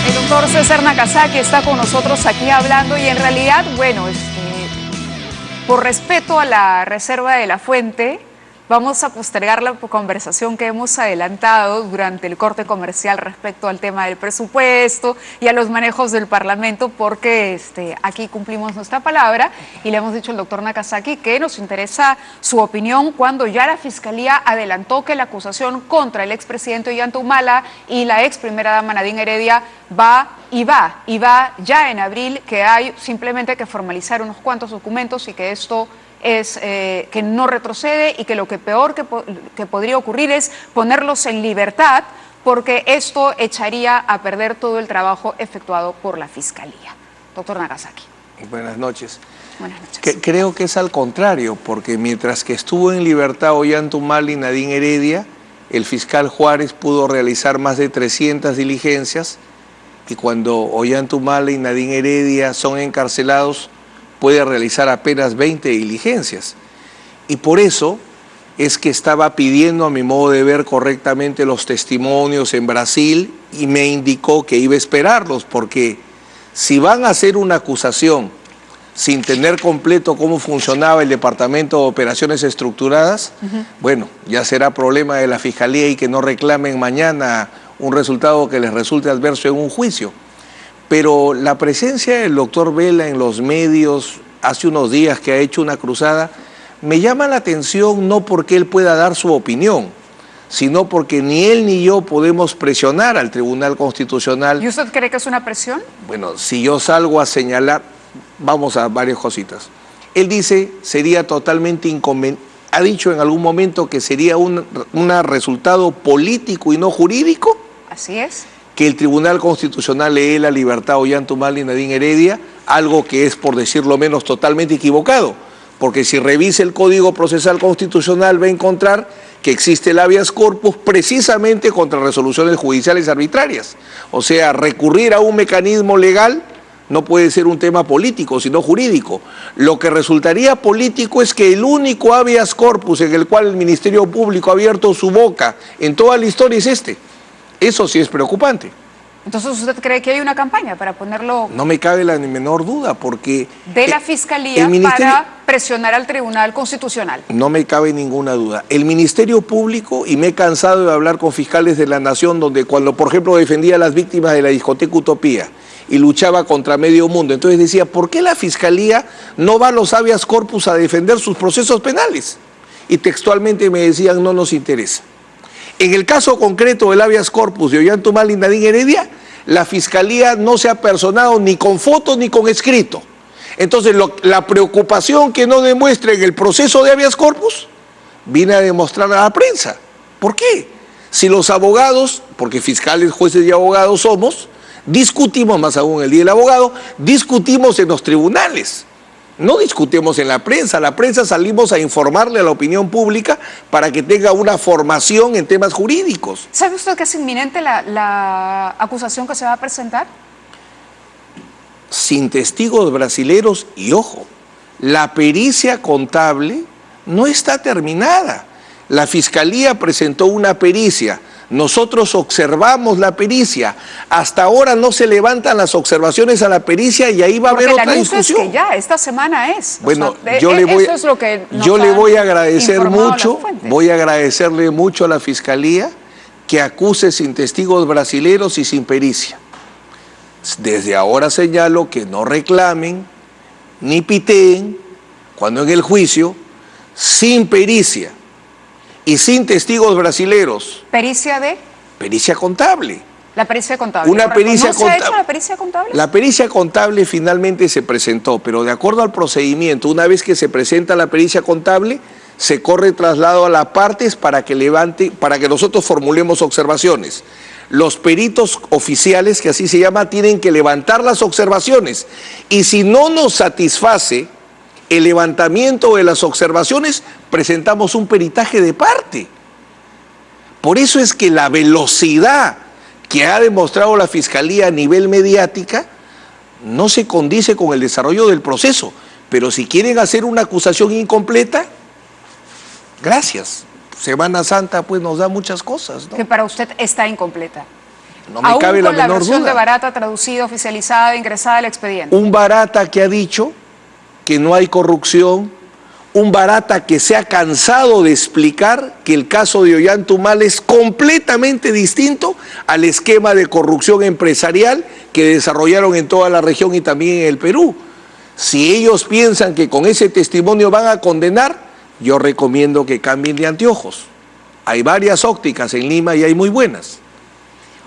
El doctor César Nakazaki está con nosotros aquí hablando y en realidad, bueno, por respeto a la reserva de la fuente, vamos a postergar la conversación que hemos adelantado durante el corte comercial respecto al tema del presupuesto y a los manejos del Parlamento, porque aquí cumplimos nuestra palabra y le hemos dicho al doctor Nakazaki que nos interesa su opinión cuando ya la Fiscalía adelantó que la acusación contra el expresidente Ollanta Humala y la ex primera dama Nadine Heredia va ya en abril, que hay simplemente que formalizar unos cuantos documentos y que esto es que no retrocede y que lo que peor que podría ocurrir es ponerlos en libertad, porque esto echaría a perder todo el trabajo efectuado por la Fiscalía. Doctor Nakazaki. Buenas noches. Buenas noches. Creo que es al contrario, porque mientras que estuvo en libertad Ollanta Humala y Nadine Heredia, el fiscal Juárez pudo realizar más de 300 diligencias, y cuando Ollanta Humala y Nadine Heredia son encarcelados, puede realizar apenas 20 diligencias. Y por eso es que estaba pidiendo, a mi modo de ver, correctamente los testimonios en Brasil, y me indicó que iba a esperarlos, porque si van a hacer una acusación sin tener completo cómo funcionaba el Departamento de Operaciones Estructuradas, bueno, ya será problema de la Fiscalía y que no reclamen mañana un resultado que les resulte adverso en un juicio. Pero la presencia del doctor Vela en los medios hace unos días, que ha hecho una cruzada, me llama la atención no porque él pueda dar su opinión, sino porque ni él ni yo podemos presionar al Tribunal Constitucional. ¿Y usted cree que es una presión? Bueno, si yo salgo a señalar, vamos a varias cositas. Él dice, sería totalmente inconveniente, ha dicho en algún momento que sería un resultado político y no jurídico. Así es. Que el Tribunal Constitucional le dé la libertad a Ollanta Humala y Nadine Heredia, algo que es, por decirlo menos, totalmente equivocado, porque si revisa el Código Procesal Constitucional va a encontrar que existe el habeas corpus precisamente contra resoluciones judiciales arbitrarias. O sea, recurrir a un mecanismo legal no puede ser un tema político, sino jurídico. Lo que resultaría político es que el único habeas corpus en el cual el Ministerio Público ha abierto su boca en toda la historia es este. Eso sí es preocupante. Entonces, ¿usted cree que hay una campaña para ponerlo? No me cabe la menor duda, porque de la Fiscalía para presionar al Tribunal Constitucional. No me cabe ninguna duda. El Ministerio Público, y me he cansado de hablar con fiscales de la Nación, donde cuando, por ejemplo, defendía a las víctimas de la discoteca Utopía y luchaba contra medio mundo, entonces decía, ¿por qué la Fiscalía no va a los habeas corpus a defender sus procesos penales? Y textualmente me decían, no nos interesa. En el caso concreto del habeas corpus de Ollanta Humala y Nadine Heredia, la Fiscalía no se ha personado ni con foto ni con escrito. Entonces, la preocupación que no demuestre en el proceso de habeas corpus, viene a demostrar a la prensa. ¿Por qué? Si los abogados, porque fiscales, jueces y abogados somos, discutimos, más aún el Día del Abogado, discutimos en los tribunales. No discutimos en la prensa salimos a informarle a la opinión pública para que tenga una formación en temas jurídicos. ¿Sabe usted que es inminente la acusación que se va a presentar? Sin testigos brasileros y ojo, la pericia contable no está terminada. La Fiscalía presentó una pericia. Nosotros observamos la pericia. Hasta ahora no se levantan las observaciones a la pericia y ahí va a haber otra discusión. Es que ya esta semana es. Bueno, o sea, yo le voy a agradecer mucho, voy a agradecerle mucho a la Fiscalía que acuse sin testigos brasileros y sin pericia. Desde ahora señalo que no reclamen ni piteen cuando en el juicio, sin pericia y sin testigos brasileros. ¿Pericia de? Pericia contable. La pericia contable. Una pericia ¿No se ha hecho la pericia contable? La pericia contable finalmente se presentó, pero de acuerdo al procedimiento, una vez que se presenta la pericia contable, se corre traslado a las partes para que nosotros formulemos observaciones. Los peritos oficiales, que así se llama, tienen que levantar las observaciones. Y si no nos satisface el levantamiento de las observaciones, presentamos un peritaje de parte. Por eso es que la velocidad que ha demostrado la Fiscalía a nivel mediática no se condice con el desarrollo del proceso. Pero si quieren hacer una acusación incompleta, gracias. Semana Santa pues nos da muchas cosas, ¿no? Que para usted está incompleta. No me cabe la menor duda. Aún con la versión de Barata traducida, oficializada, ingresada al expediente. Un Barata que ha dicho que no hay corrupción, un Barata que se ha cansado de explicar que el caso de Ollantaytamala es completamente distinto al esquema de corrupción empresarial que desarrollaron en toda la región y también en el Perú. Si ellos piensan que con ese testimonio van a condenar, yo recomiendo que cambien de anteojos. Hay varias ópticas en Lima y hay muy buenas.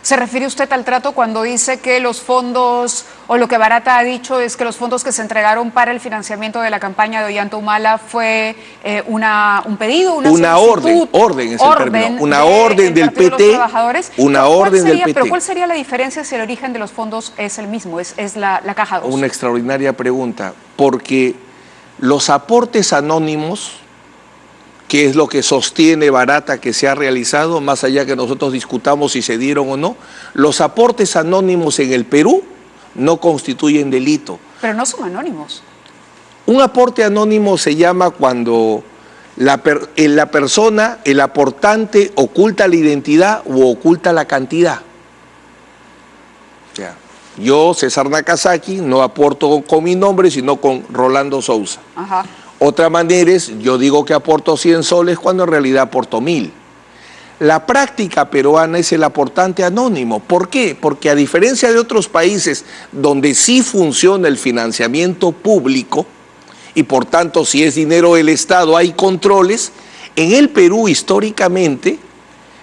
¿Se refiere usted al trato cuando dice que los fondos, o lo que Barata ha dicho es que los fondos que se entregaron para el financiamiento de la campaña de Ollantaytamala fue un pedido, una orden es el término, una orden del PT, una orden del PT. Pero ¿cuál sería la diferencia si el origen de los fondos es el mismo, es la caja 2? Una extraordinaria pregunta, porque los aportes anónimos, que es lo que sostiene Barata que se ha realizado, más allá que nosotros discutamos si se dieron o no, los aportes anónimos en el Perú no constituyen delito. Pero no son anónimos. Un aporte anónimo se llama cuando la persona, el aportante, oculta la identidad u oculta la cantidad. O sea, yo, César Nakazaki, no aporto con mi nombre, sino con Rolando Sousa. Ajá. Otra manera es, yo digo que aporto 100 soles cuando en realidad aporto 1000. La práctica peruana es el aportante anónimo. ¿Por qué? Porque a diferencia de otros países donde sí funciona el financiamiento público, y por tanto si es dinero del Estado hay controles, en el Perú históricamente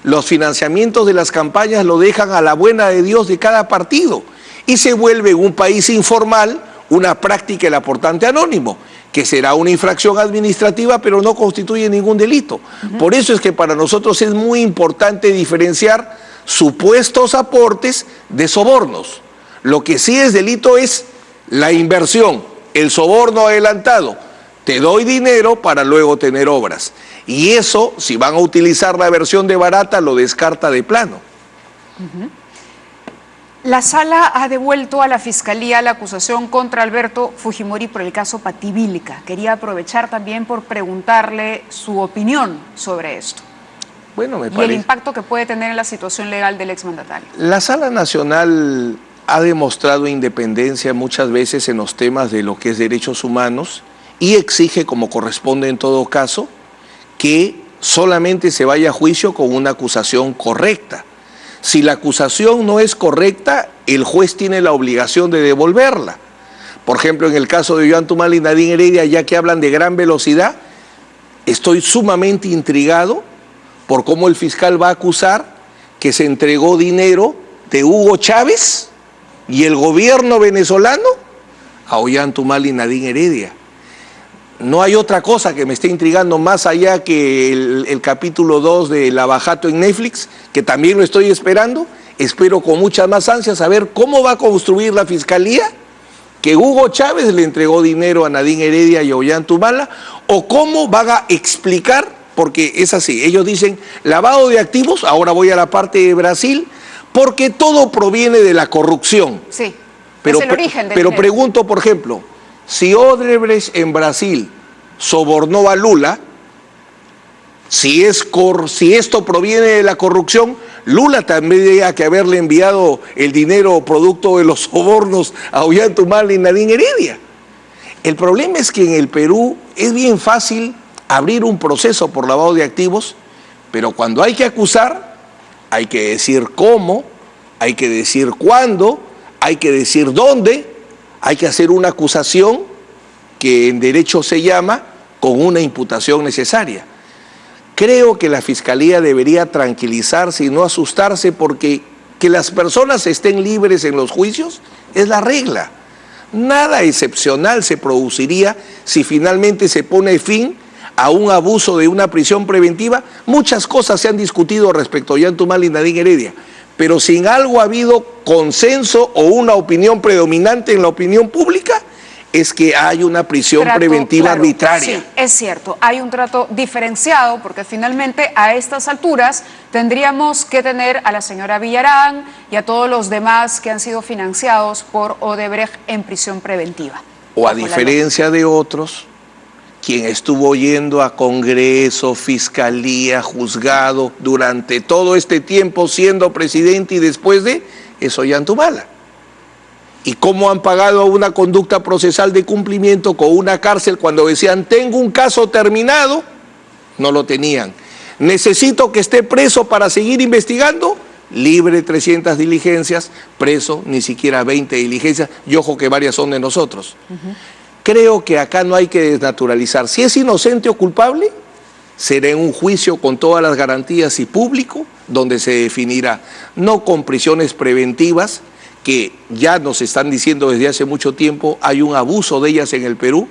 los financiamientos de las campañas lo dejan a la buena de Dios de cada partido y se vuelve en un país informal una práctica el aportante anónimo, que será una infracción administrativa, pero no constituye ningún delito. Por eso es que para nosotros es muy importante diferenciar supuestos aportes de sobornos. Lo que sí es delito es la inversión, el soborno adelantado. Te doy dinero para luego tener obras. Y eso, si van a utilizar la versión de Barata, lo descarta de plano. La Sala ha devuelto a la Fiscalía la acusación contra Alberto Fujimori por el caso Pativilca. Quería aprovechar también por preguntarle su opinión sobre esto. Bueno, me parece. Y el impacto que puede tener en la situación legal del exmandatario. La Sala Nacional ha demostrado independencia muchas veces en los temas de lo que es derechos humanos y exige, como corresponde en todo caso, que solamente se vaya a juicio con una acusación correcta. Si la acusación no es correcta, el juez tiene la obligación de devolverla. Por ejemplo, en el caso de Ollantaytamala y Nadine Heredia, ya que hablan de gran velocidad, estoy sumamente intrigado por cómo el fiscal va a acusar que se entregó dinero de Hugo Chávez y el gobierno venezolano a Ollantaytamala y Nadine Heredia. No hay otra cosa que me esté intrigando más allá que el capítulo 2 de Lavajato en Netflix, que también lo estoy esperando. Espero con muchas más ansias saber cómo va a construir la Fiscalía que Hugo Chávez le entregó dinero a Nadine Heredia y a Ollantaytamala, o cómo van a explicar, porque es así, ellos dicen lavado de activos, ahora voy a la parte de Brasil, porque todo proviene de la corrupción. Sí, pero, es el origen del pero dinero. Pregunto, por ejemplo, si Odebrecht en Brasil sobornó a Lula, si esto proviene de la corrupción, Lula también tendría que haberle enviado el dinero producto de los sobornos a Ollantaytamala y Nadine Heredia. El problema es que en el Perú es bien fácil abrir un proceso por lavado de activos, pero cuando hay que acusar, hay que decir cómo, hay que decir cuándo, hay que decir dónde. Hay que hacer una acusación que en derecho se llama con una imputación necesaria. Creo que la Fiscalía debería tranquilizarse y no asustarse porque que las personas estén libres en los juicios es la regla. Nada excepcional se produciría si finalmente se pone fin a un abuso de una prisión preventiva. Muchas cosas se han discutido respecto a Ollantaytamala y Nadine Heredia, pero sin algo ha habido consenso o una opinión predominante en la opinión pública, es que hay una prisión preventiva arbitraria. Sí, es cierto, hay un trato diferenciado porque finalmente a estas alturas tendríamos que tener a la señora Villarán y a todos los demás que han sido financiados por Odebrecht en prisión preventiva. O a diferencia de otros quien estuvo yendo a Congreso, Fiscalía, Juzgado durante todo este tiempo siendo presidente y después de es Ollanthumala. ¿Y cómo han pagado una conducta procesal de cumplimiento con una cárcel cuando decían tengo un caso terminado? No lo tenían. Necesito que esté preso para seguir investigando. Libre 300 diligencias, preso ni siquiera 20 diligencias, y ojo que varias son de nosotros. Creo que acá no hay que desnaturalizar. Si es inocente o culpable, será en un juicio con todas las garantías y público, donde se definirá, no con prisiones preventivas, que ya nos están diciendo desde hace mucho tiempo, hay un abuso de ellas en el Perú,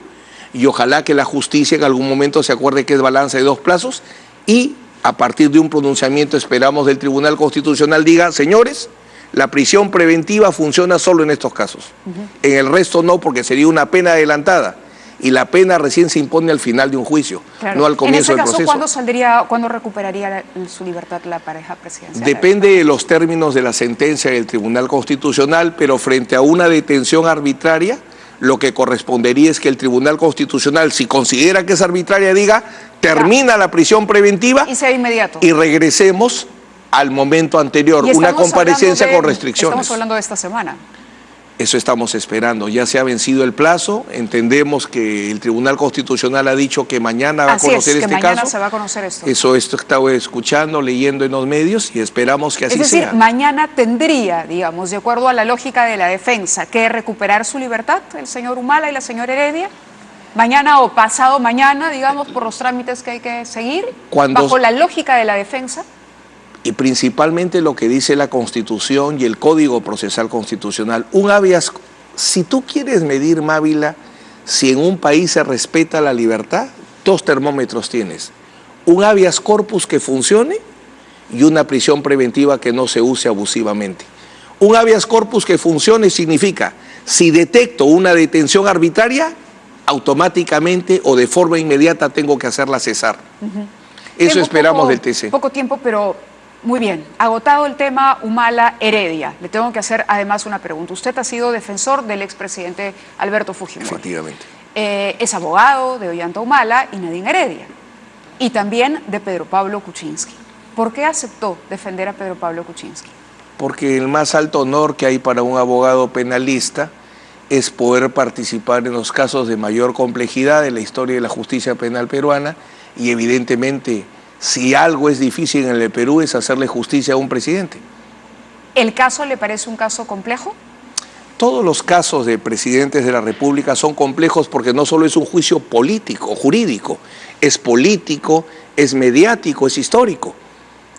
y ojalá que la justicia en algún momento se acuerde que es balanza de dos plazos, y a partir de un pronunciamiento esperamos del Tribunal Constitucional diga, señores, la prisión preventiva funciona solo en estos casos. En el resto no, porque sería una pena adelantada. Y la pena recién se impone al final de un juicio, claro, no al comienzo del proceso. En ese caso, ¿cuándo recuperaría su libertad la pareja presidencial? Depende de los términos de la sentencia del Tribunal Constitucional, pero frente a una detención arbitraria, lo que correspondería es que el Tribunal Constitucional, si considera que es arbitraria, diga, termina la prisión preventiva y sea inmediato. Y regresemos al momento anterior, una comparecencia con restricciones. Estamos hablando de esta semana. Eso estamos esperando. Ya se ha vencido el plazo. Entendemos que el Tribunal Constitucional ha dicho que mañana va a conocer este caso. Mañana se va a conocer esto. Eso estaba escuchando, leyendo en los medios y esperamos que así sea. Es decir, mañana tendría, digamos, de acuerdo a la lógica de la defensa, que recuperar su libertad el señor Humala y la señora Heredia. Mañana o pasado mañana, digamos, por los trámites que hay que seguir, bajo la lógica de la defensa. Y principalmente lo que dice la Constitución y el Código Procesal Constitucional. Un habeas, si tú quieres medir, Mávila, si en un país se respeta la libertad, dos termómetros tienes. Un habeas corpus que funcione y una prisión preventiva que no se use abusivamente. Un habeas corpus que funcione significa, si detecto una detención arbitraria, automáticamente o de forma inmediata tengo que hacerla cesar. Eso esperamos del TC. Poco tiempo, pero muy bien. Agotado el tema Humala-Heredia. Le tengo que hacer además una pregunta. Usted ha sido defensor del expresidente Alberto Fujimori. Efectivamente. Es abogado de Ollanta Humala y Nadine Heredia. Y también de Pedro Pablo Kuczynski. ¿Por qué aceptó defender a Pedro Pablo Kuczynski? Porque el más alto honor que hay para un abogado penalista es poder participar en los casos de mayor complejidad de la historia de la justicia penal peruana y evidentemente si algo es difícil en el Perú es hacerle justicia a un presidente. ¿El caso le parece un caso complejo? Todos los casos de presidentes de la República son complejos porque no solo es un juicio político, jurídico, es político, es mediático, es histórico.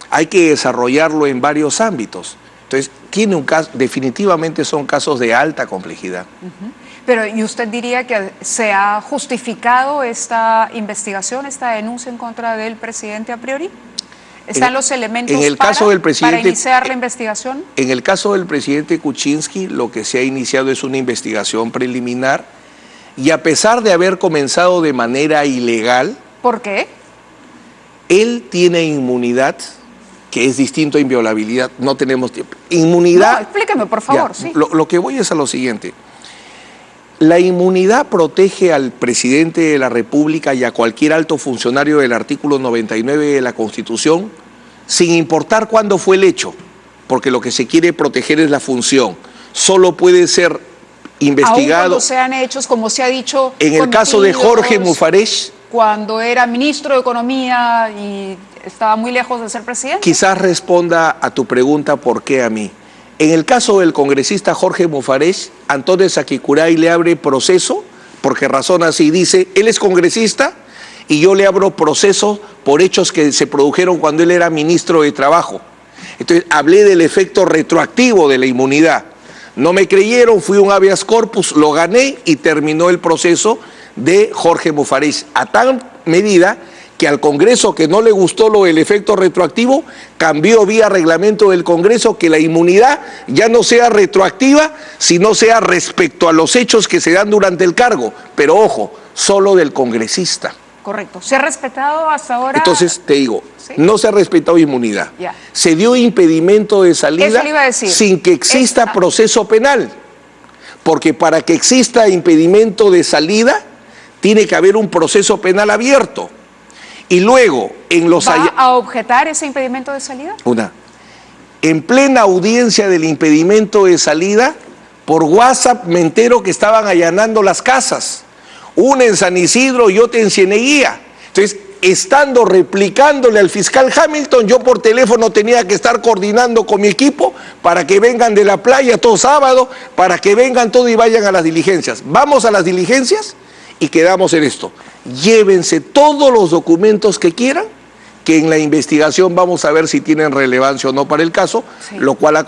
Hay que desarrollarlo en varios ámbitos. Entonces, tiene un caso, definitivamente son casos de alta complejidad. Pero, ¿y usted diría que se ha justificado esta investigación, esta denuncia en contra del presidente a priori? ¿Están los elementos para iniciar la investigación? En el caso del presidente Kuczynski, lo que se ha iniciado es una investigación preliminar y a pesar de haber comenzado de manera ilegal... ¿Por qué? Él tiene inmunidad, que es distinto a inviolabilidad, no tenemos tiempo. Inmunidad... No, explíqueme, por favor. Ya, sí. Lo que voy es a lo siguiente. La inmunidad protege al presidente de la República y a cualquier alto funcionario del artículo 99 de la Constitución, sin importar cuándo fue el hecho, porque lo que se quiere proteger es la función. Solo puede ser investigado... Aún cuando sean hechos, como se ha dicho... En el caso de Jorge Mufarech... Cuando era ministro de Economía y estaba muy lejos de ser presidente. Quizás responda a tu pregunta, ¿por qué a mí? En el caso del congresista Jorge Mufarech, Antonio Saquicuray le abre proceso, porque razona así, dice, él es congresista y yo le abro proceso por hechos que se produjeron cuando él era ministro de Trabajo. Entonces, hablé del efecto retroactivo de la inmunidad. No me creyeron, fui un habeas corpus, lo gané y terminó el proceso de Jorge Mufarech, a tal medida que al Congreso que no le gustó lo del efecto retroactivo, cambió vía reglamento del Congreso que la inmunidad ya no sea retroactiva, sino sea respecto a los hechos que se dan durante el cargo, pero ojo, solo del congresista. Correcto. ¿Se ha respetado hasta ahora? Entonces, te digo, ¿sí? No se ha respetado inmunidad. Ya. Se dio impedimento de salida sin que exista proceso penal, porque para que exista impedimento de salida, tiene que haber un proceso penal abierto. Y luego, en los... ¿Va a objetar ese impedimento de salida? En plena audiencia del impedimento de salida, por WhatsApp me entero que estaban allanando las casas. Una en San Isidro y otra en Cieneguía. Entonces, estando replicándole al fiscal Hamilton, yo por teléfono tenía que estar coordinando con mi equipo para que vengan de la playa todo sábado, para que vengan todo y vayan a las diligencias. Vamos a las diligencias y quedamos en esto. Llévense todos los documentos que quieran, que en la investigación vamos a ver si tienen relevancia o no para el caso, sí, lo cual va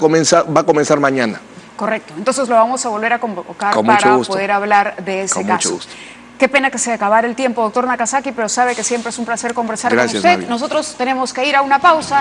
a comenzar mañana. Correcto. Entonces lo vamos a volver a convocar para poder hablar de ese caso. Mucho gusto. Qué pena que se acabara el tiempo, doctor Nakazaki, pero sabe que siempre es un placer conversar con usted. Navi. Nosotros tenemos que ir a una pausa.